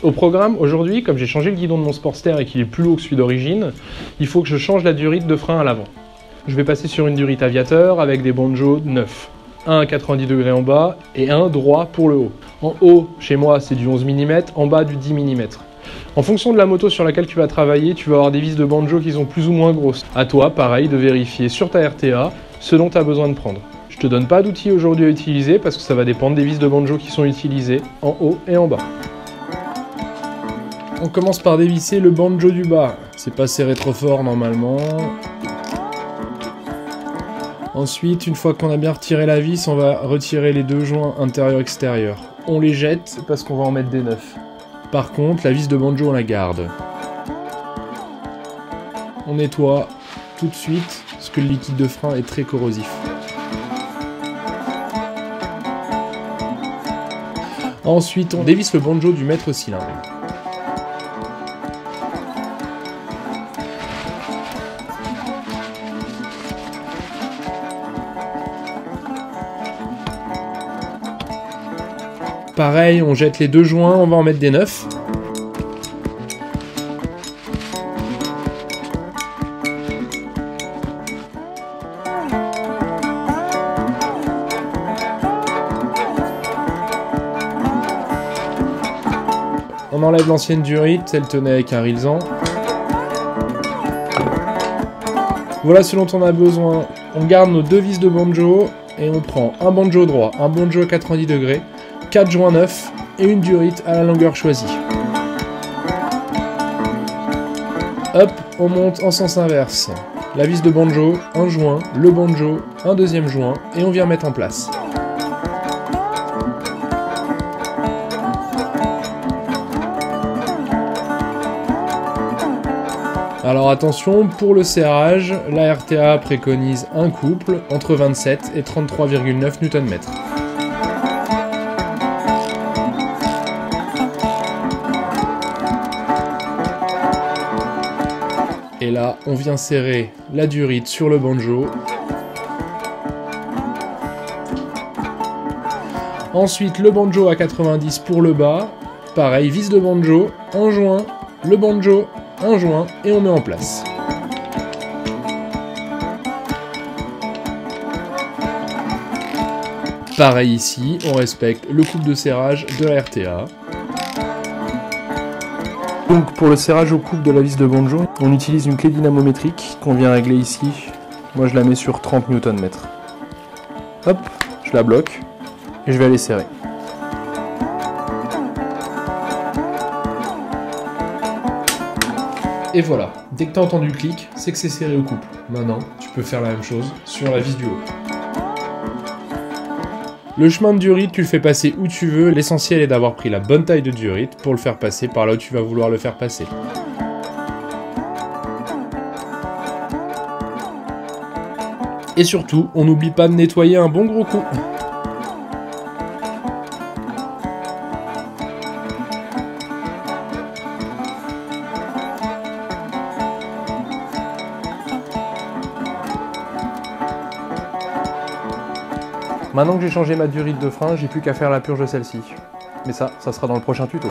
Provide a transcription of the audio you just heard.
Au programme, aujourd'hui, comme j'ai changé le guidon de mon Sportster et qu'il est plus lourd que celui d'origine, il faut que je change la durite de frein à l'avant. Je vais passer sur une durite aviateur avec des banjos neufs. Un à 90 degrés en bas et un droit pour le haut. En haut, chez moi, c'est du 11 mm, en bas du 10 mm. En fonction de la moto sur laquelle tu vas travailler, tu vas avoir des vis de banjo qui sont plus ou moins grosses. À toi, pareil, de vérifier sur ta RTA ce dont tu as besoin de prendre. Je te donne pas d'outils aujourd'hui à utiliser parce que ça va dépendre des vis de banjo qui sont utilisées en haut et en bas. On commence par dévisser le banjo du bas. C'est pas serré trop fort normalement. Ensuite, une fois qu'on a bien retiré la vis, on va retirer les deux joints intérieur-extérieur. On les jette parce qu'on va en mettre des neufs. Par contre, la vis de banjo, on la garde. On nettoie tout de suite parce que le liquide de frein est très corrosif. Ensuite, on dévisse le banjo du maître cylindre. Pareil, on jette les deux joints, on va en mettre des neufs. On enlève l'ancienne durite, elle tenait avec un rilsan. Voilà ce dont on a besoin. On garde nos deux vis de banjo et on prend un banjo droit, un banjo à 90 degrés, 4 joints neufs et une durite à la longueur choisie. Hop, on monte en sens inverse. La vis de banjo, un joint, le banjo, un deuxième joint et on vient mettre en place. Alors attention, pour le serrage, la RTA préconise un couple entre 27 et 33,9 Nm. Et là, on vient serrer la durite sur le banjo. Ensuite, le banjo à 90 pour le bas. Pareil, vis de banjo, un joint, le banjo, un joint, et on met en place. Pareil ici, on respecte le couple de serrage de la RTA. Donc pour le serrage au couple de la vis de banjo, on utilise une clé dynamométrique qu'on vient régler ici. Moi je la mets sur 30 Nm. Hop, je la bloque et je vais aller serrer. Et voilà, dès que tu as entendu le clic, c'est que c'est serré au couple. Maintenant, tu peux faire la même chose sur la vis du haut. Le chemin de durite, tu le fais passer où tu veux, l'essentiel est d'avoir pris la bonne taille de durite pour le faire passer par là où tu vas vouloir le faire passer. Et surtout, on n'oublie pas de nettoyer un bon gros coup. Maintenant que j'ai changé ma durite de frein, j'ai plus qu'à faire la purge de celle-ci. Mais ça sera dans le prochain tuto.